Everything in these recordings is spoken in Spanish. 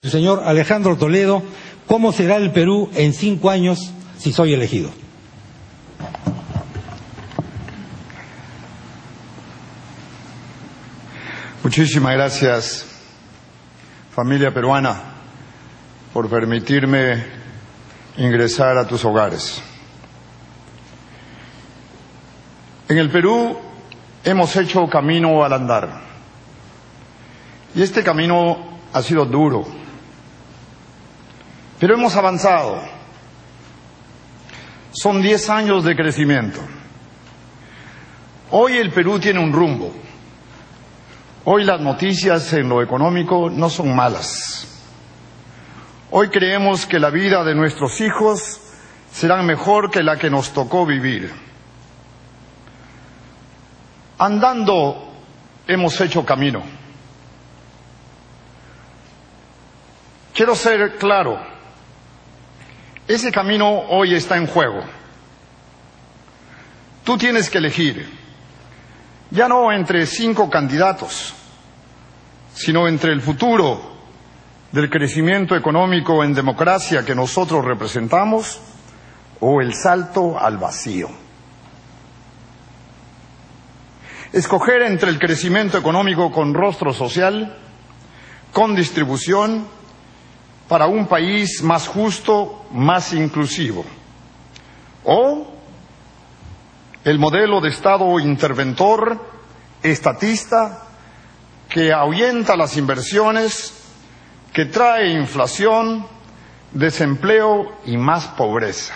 El señor Alejandro Toledo, ¿cómo será el Perú en 5 años si soy elegido? Muchísimas gracias, familia peruana, por permitirme ingresar a tus hogares. En el Perú hemos hecho camino al andar, y este camino ha sido duro, pero hemos avanzado. Son 10 años de crecimiento. Hoy el Perú tiene un rumbo. Hoy las noticias en lo económico no son malas. Hoy creemos que la vida de nuestros hijos será mejor que la que nos tocó vivir. Andando hemos hecho camino. Quiero ser claro, ese camino hoy está en juego. Tú tienes que elegir, ya no entre 5 candidatos, sino entre el futuro del crecimiento económico en democracia que nosotros representamos o el salto al vacío. Escoger entre el crecimiento económico con rostro social, con distribución, para un país más justo, más inclusivo, o el modelo de Estado interventor, estatista, que ahuyenta las inversiones, que trae inflación, desempleo y más pobreza.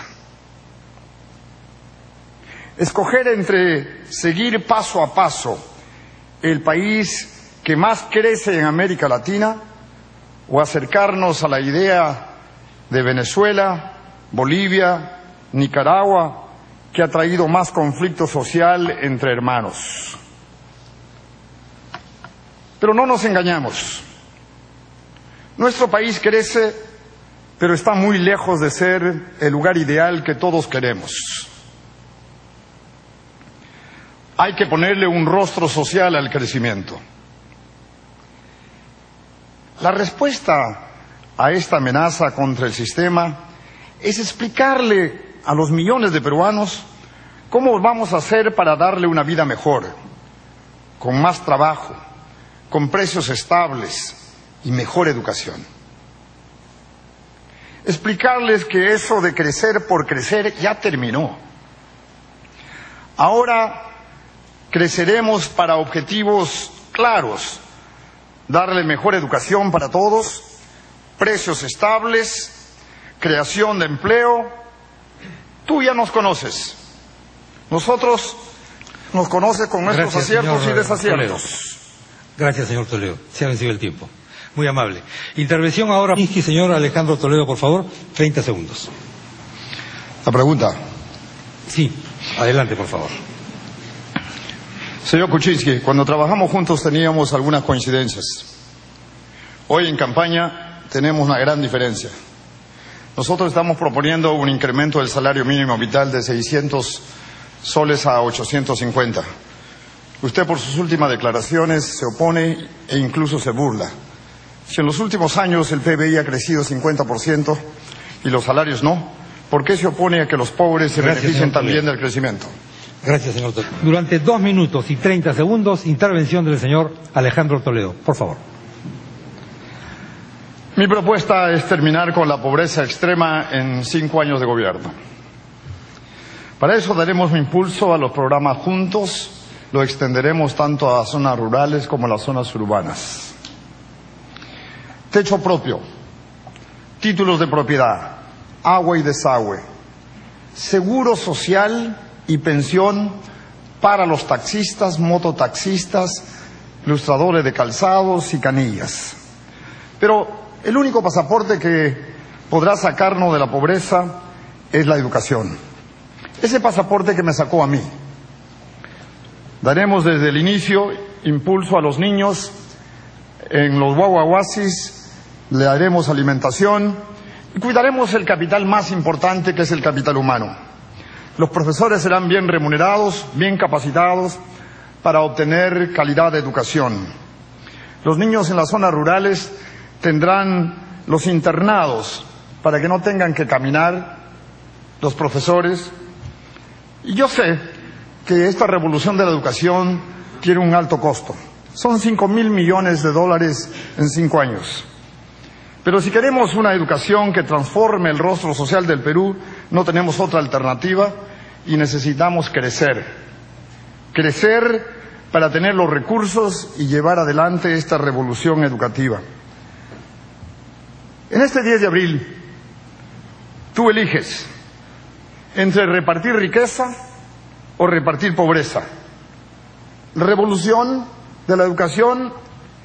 Escoger entre seguir paso a paso el país que más crece en América Latina o acercarnos a la idea de Venezuela, Bolivia, Nicaragua, que ha traído más conflicto social entre hermanos. Pero no nos engañamos. Nuestro país crece, pero está muy lejos de ser el lugar ideal que todos queremos. Hay que ponerle un rostro social al crecimiento. La respuesta a esta amenaza contra el sistema es explicarle a los millones de peruanos cómo vamos a hacer para darle una vida mejor, con más trabajo, con precios estables y mejor educación. Explicarles que eso de crecer por crecer ya terminó. Ahora creceremos para objetivos claros: darle mejor educación para todos, precios estables, creación de empleo. Tú ya nos conoces. Nosotros nos conoces con nuestros aciertos y desaciertos. Toledo. Gracias, señor Toledo. Se ha vencido el tiempo. Muy amable. Intervención ahora, señor Alejandro Toledo, por favor. 30 segundos. La pregunta. Sí, adelante, por favor. Señor Kuczynski, cuando trabajamos juntos teníamos algunas coincidencias. Hoy en campaña tenemos una gran diferencia. Nosotros estamos proponiendo un incremento del salario mínimo vital de 600 soles a 850. Usted, por sus últimas declaraciones, se opone e incluso se burla. Si en los últimos años el PBI ha crecido 50% y los salarios no, ¿por qué se opone a que los pobres se beneficien también del crecimiento? Gracias, señor Toledo. Durante 2 minutos y 30 segundos, intervención del señor Alejandro Toledo. Por favor. Mi propuesta es terminar con la pobreza extrema en 5 años de gobierno. Para eso daremos un impulso a los programas Juntos, lo extenderemos tanto a zonas rurales como a las zonas urbanas. Techo propio, títulos de propiedad, agua y desagüe, seguro social y pensión para los taxistas, mototaxistas, ilustradores de calzados y canillas. Pero el único pasaporte que podrá sacarnos de la pobreza es la educación. Ese pasaporte que me sacó a mí. Daremos desde el inicio impulso a los niños en los guaguaguasis, le daremos alimentación y cuidaremos el capital más importante, que es el capital humano. Los profesores serán bien remunerados, bien capacitados para obtener calidad de educación. Los niños en las zonas rurales tendrán los internados, para que no tengan que caminar, los profesores. Y yo sé que esta revolución de la educación tiene un alto costo. Son 5.000 millones de dólares en 5 años. Pero si queremos una educación que transforme el rostro social del Perú, no tenemos otra alternativa y necesitamos crecer. Crecer para tener los recursos y llevar adelante esta revolución educativa. En este 10 de abril, tú eliges entre repartir riqueza o repartir pobreza, revolución de la educación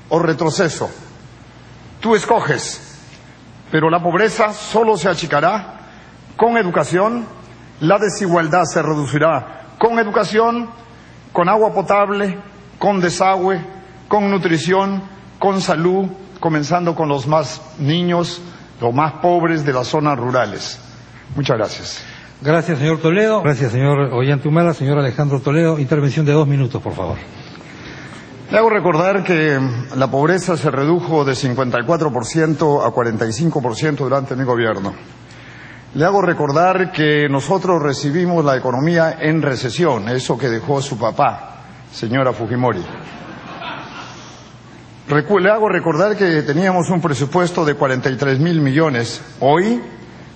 o retroceso. Tú escoges, pero la pobreza solo se achicará con educación, la desigualdad se reducirá con educación, con agua potable, con desagüe, con nutrición, con salud, comenzando con los más niños, los más pobres de las zonas rurales. Muchas gracias. Gracias, señor Toledo. Gracias, señor Ollantumala. Señor Alejandro Toledo, intervención de 2 minutos, por favor. Le hago recordar que la pobreza se redujo de 54% a 45% durante mi gobierno. Le hago recordar que nosotros recibimos la economía en recesión, eso que dejó su papá, señora Fujimori. Le hago recordar que teníamos un presupuesto de 43.000 millones. Hoy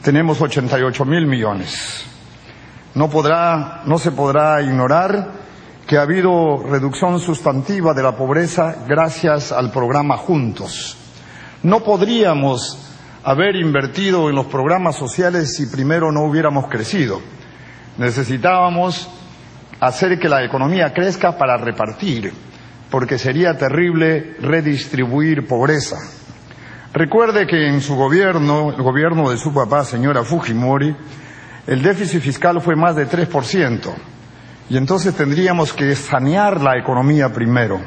tenemos 88.000 millones. No se podrá ignorar que ha habido reducción sustantiva de la pobreza gracias al programa Juntos. No podríamos haber invertido en los programas sociales si primero no hubiéramos crecido. Necesitábamos hacer que la economía crezca para repartir, porque sería terrible redistribuir pobreza. Recuerde que en su gobierno, el gobierno de su papá, señora Fujimori, el déficit fiscal fue más de 3%. Y entonces tendríamos que sanear la economía primero.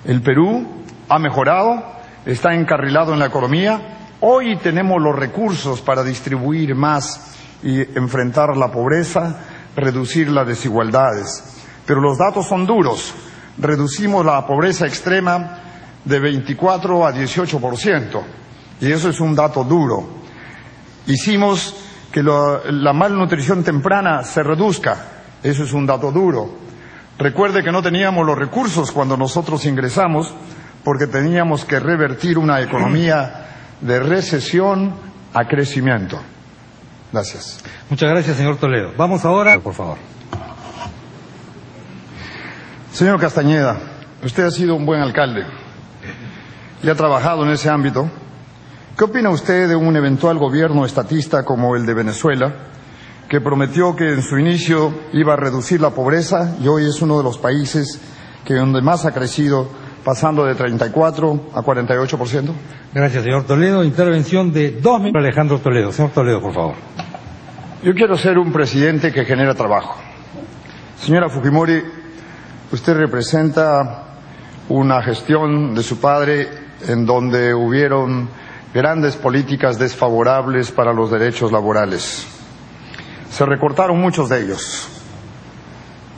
El Perú ha mejorado, está encarrilado en la economía. Hoy tenemos los recursos para distribuir más y enfrentar la pobreza, reducir las desigualdades. Pero los datos son duros. Reducimos la pobreza extrema de 24 a 18%. Y eso es un dato duro. Hicimos que la malnutrición temprana se reduzca. Eso es un dato duro. Recuerde que no teníamos los recursos cuando nosotros ingresamos porque teníamos que revertir una economía de recesión a crecimiento. Gracias. Muchas gracias, señor Toledo. Vamos ahora, por favor. Señor Castañeda, usted ha sido un buen alcalde y ha trabajado en ese ámbito. ¿Qué opina usted de un eventual gobierno estatista como el de Venezuela, que prometió que en su inicio iba a reducir la pobreza y hoy es uno de los países donde más ha crecido, pasando de 34 a 48%? Gracias, señor Toledo. Intervención de 2 minutos. Alejandro Toledo. Señor Toledo, por favor. Yo quiero ser un presidente que genera trabajo. Señora Fujimori, usted representa una gestión de su padre en donde hubieron grandes políticas desfavorables para los derechos laborales. Se recortaron muchos de ellos.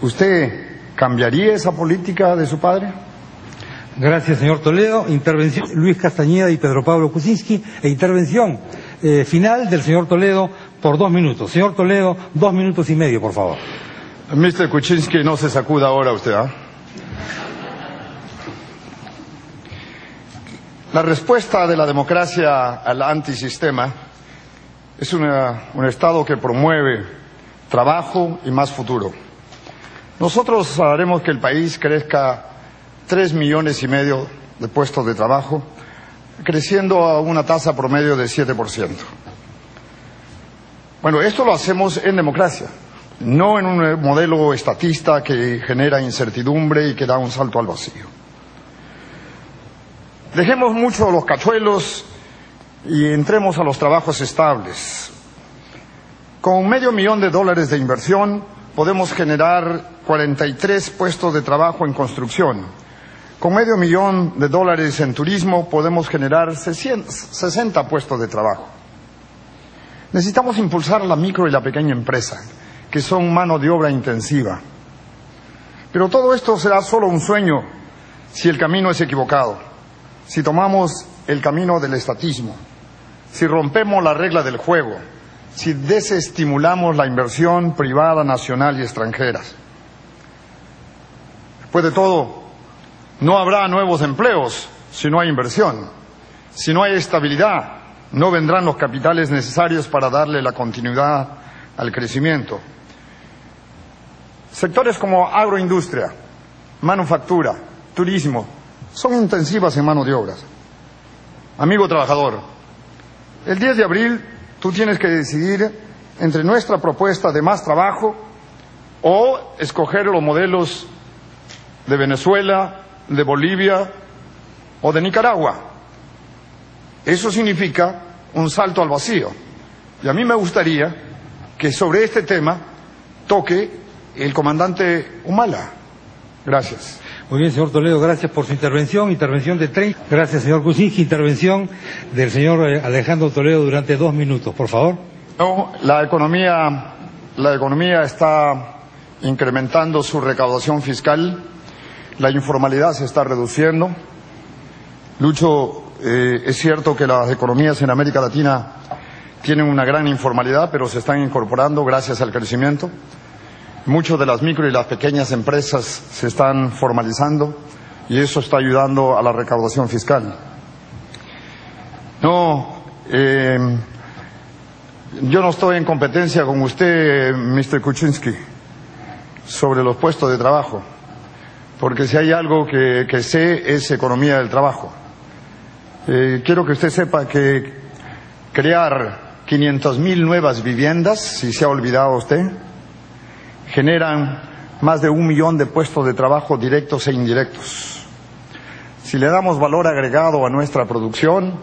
¿Usted cambiaría esa política de su padre? Gracias, señor Toledo. Intervención Luis Castañeda y Pedro Pablo Kuczynski. E intervención final del señor Toledo por 2 minutos. Señor Toledo, 2 minutos y medio, por favor. Mr. Kuczynski, no se sacuda ahora usted, ¿ah? La respuesta de la democracia al antisistema es un Estado que promueve trabajo y más futuro. Nosotros haremos que el país crezca 3,5 millones de puestos de trabajo, creciendo a una tasa promedio de 7%. Bueno, esto lo hacemos en democracia, no en un modelo estatista que genera incertidumbre y que da un salto al vacío. Dejemos mucho los cachuelos y entremos a los trabajos estables. Con $500,000 de inversión podemos generar 43 puestos de trabajo en construcción. Con $500,000 en turismo podemos generar 60 puestos de trabajo. Necesitamos impulsar la micro y la pequeña empresa, que son mano de obra intensiva. Pero todo esto será solo un sueño si el camino es equivocado, si tomamos el camino del estatismo. si rompemos la regla del juego, si desestimulamos la inversión privada, nacional y extranjera. Después de todo, no habrá nuevos empleos si no hay inversión. Si no hay estabilidad, no vendrán los capitales necesarios para darle la continuidad al crecimiento. Sectores como agroindustria, manufactura, turismo, son intensivas en mano de obra. Amigo trabajador, el 10 de abril tú tienes que decidir entre nuestra propuesta de más trabajo o escoger los modelos de Venezuela, de Bolivia o de Nicaragua. Eso significa un salto al vacío. Y a mí me gustaría que sobre este tema toque el comandante Humala. Gracias. Muy bien, señor Toledo, gracias por su intervención. Intervención de 30. Gracias, señor Kuczynski. Intervención del señor Alejandro Toledo durante 2 minutos, por favor. No, la economía está incrementando su recaudación fiscal. La informalidad se está reduciendo. Lucho, es cierto que las economías en América Latina tienen una gran informalidad, pero se están incorporando gracias al crecimiento. Muchas de las micro y las pequeñas empresas se están formalizando y eso está ayudando a la recaudación fiscal. Yo no estoy en competencia con usted, Mr. Kuczynski, sobre los puestos de trabajo, porque si hay algo que sé es economía del trabajo. Quiero que usted sepa que crear 500.000 nuevas viviendas, si se ha olvidado usted, generan más de 1 millón de puestos de trabajo directos e indirectos. Si le damos valor agregado a nuestra producción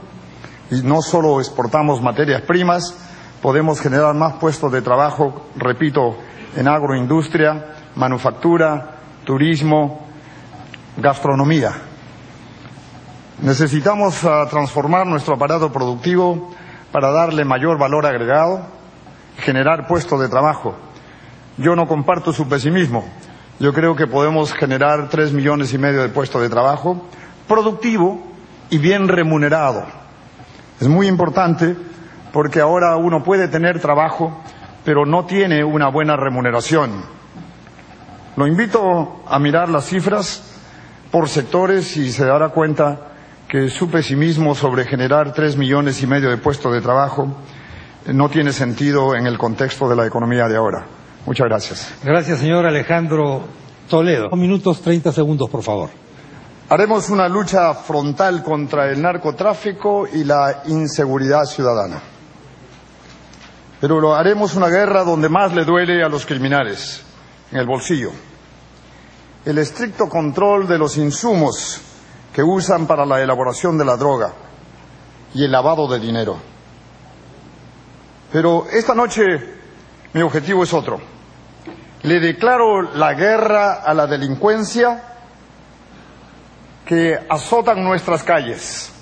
y no solo exportamos materias primas, podemos generar más puestos de trabajo, repito, en agroindustria, manufactura, turismo, gastronomía. Necesitamos transformar nuestro aparato productivo para darle mayor valor agregado, generar puestos de trabajo. Yo no comparto su pesimismo. Yo creo que podemos generar 3,5 millones de puestos de trabajo, productivo y bien remunerado. Es muy importante porque ahora uno puede tener trabajo, pero no tiene una buena remuneración. Lo invito a mirar las cifras por sectores y se dará cuenta que su pesimismo sobre generar 3,5 millones de puestos de trabajo no tiene sentido en el contexto de la economía de ahora. Muchas gracias. Gracias, señor Alejandro Toledo. 2 minutos 30 segundos, por favor. Haremos una lucha frontal contra el narcotráfico y la inseguridad ciudadana. Pero lo haremos una guerra donde más le duele a los criminales, en el bolsillo. El estricto control de los insumos que usan para la elaboración de la droga y el lavado de dinero. Pero esta noche mi objetivo es otro. Le declaro la guerra a la delincuencia que azotan nuestras calles.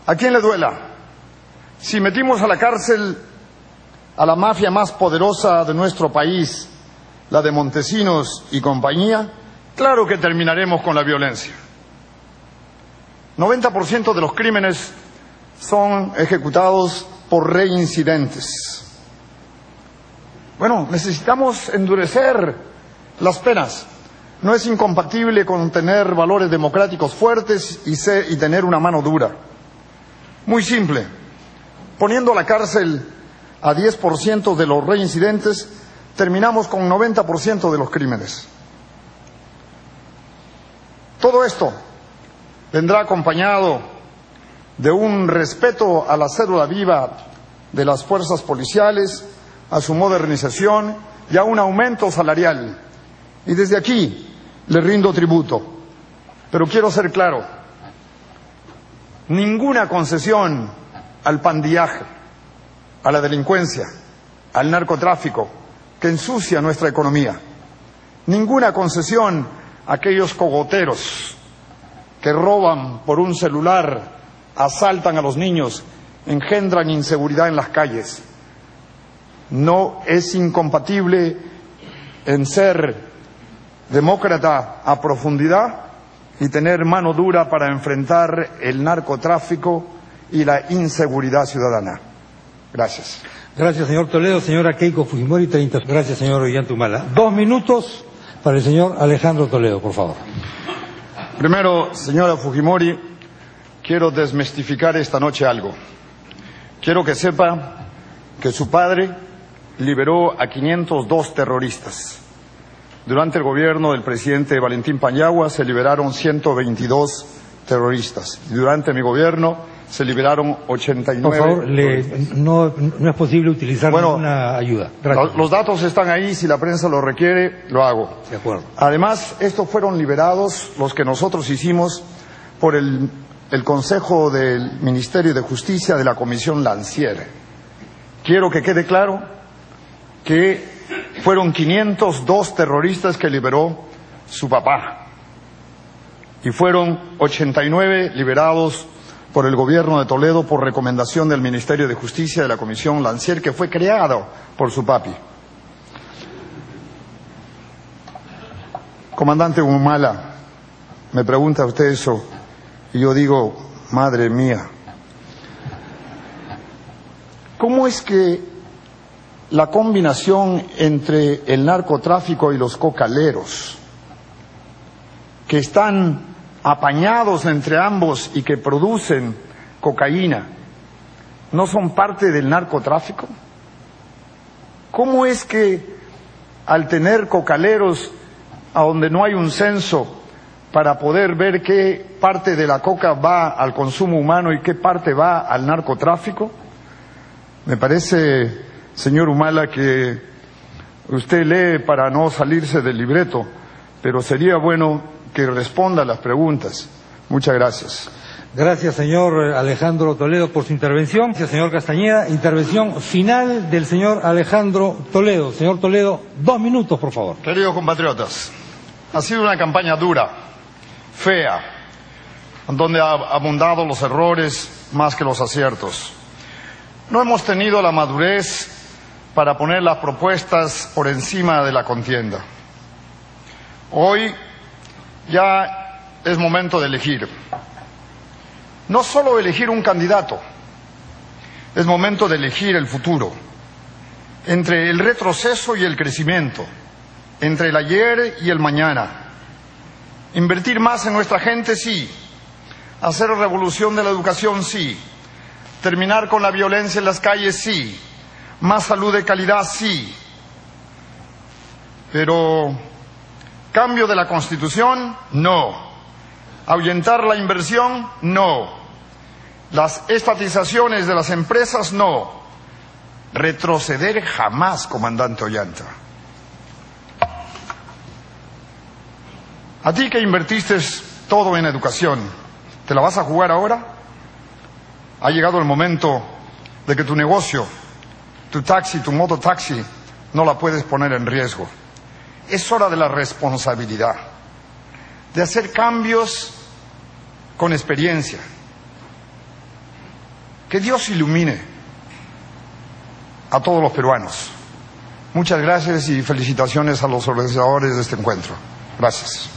¿A quién le duela? Si metimos a la cárcel a la mafia más poderosa de nuestro país, la de Montesinos y compañía, claro que terminaremos con la violencia. 90% de los crímenes son ejecutados por reincidentes. Bueno, necesitamos endurecer las penas. No es incompatible con tener valores democráticos fuertes y tener una mano dura. Muy simple. Poniendo a la cárcel a 10% de los reincidentes, terminamos con 90% de los crímenes. Todo esto vendrá acompañado de un respeto a la cédula viva de las fuerzas policiales, a su modernización y a un aumento salarial. Y desde aquí le rindo tributo. Pero quiero ser claro, ninguna concesión al pandillaje, a la delincuencia, al narcotráfico, que ensucia nuestra economía. Ninguna concesión a aquellos cogoteros que roban por un celular, asaltan a los niños, engendran inseguridad en las calles. No es incompatible en ser demócrata a profundidad y tener mano dura para enfrentar el narcotráfico y la inseguridad ciudadana. Gracias. Gracias, señor Toledo. Señora Keiko Fujimori, 30. Gracias, señor Ollanta-Humala. 2 minutos para el señor Alejandro Toledo, por favor. Primero, señora Fujimori, quiero desmistificar esta noche algo. Quiero que sepa que su padre liberó a 502 terroristas. Durante el gobierno del presidente Valentín Paniagua se liberaron 122 terroristas. Y durante mi gobierno se liberaron 89. Por favor, no es posible utilizar ninguna ayuda. Gracias. Los datos están ahí, si la prensa lo requiere, lo hago. De acuerdo. Además, estos fueron liberados, los que nosotros hicimos, por el Consejo del Ministerio de Justicia de la Comisión Lancier. Quiero que quede claro que fueron 502 terroristas que liberó su papá. Y fueron 89 liberados por el gobierno de Toledo por recomendación del Ministerio de Justicia de la Comisión Lancier, que fue creado por su papi. Comandante Humala, me pregunta usted eso, y yo digo, madre mía, ¿cómo es que la combinación entre el narcotráfico y los cocaleros, que están apañados entre ambos y que producen cocaína, no son parte del narcotráfico? ¿Cómo es que al tener cocaleros a donde no hay un censo para poder ver qué parte de la coca va al consumo humano y qué parte va al narcotráfico? Me parece, señor Humala, que usted lee para no salirse del libreto, pero sería bueno que responda a las preguntas. Muchas gracias. Gracias, señor Alejandro Toledo, por su intervención. Gracias, señor Castañeda. Intervención final del señor Alejandro Toledo. Señor Toledo, 2 minutos, por favor. Queridos compatriotas, ha sido una campaña dura, fea, donde ha abundado los errores más que los aciertos. No hemos tenido la madurez para poner las propuestas por encima de la contienda. Hoy ya es momento de elegir. No solo elegir un candidato, es momento de elegir el futuro. Entre el retroceso y el crecimiento, entre el ayer y el mañana. Invertir más en nuestra gente, sí. Hacer revolución de la educación, sí. Terminar con la violencia en las calles, sí. Más salud de calidad, sí. Pero cambio de la Constitución, no. Ahuyentar la inversión, no. Las estatizaciones de las empresas, no. Retroceder jamás, comandante Ollanta. A ti que invertiste todo en educación, ¿te la vas a jugar ahora? Ha llegado el momento de que tu negocio, tu taxi, tu mototaxi, no la puedes poner en riesgo. Es hora de la responsabilidad, de hacer cambios con experiencia. Que Dios ilumine a todos los peruanos. Muchas gracias y felicitaciones a los organizadores de este encuentro. Gracias.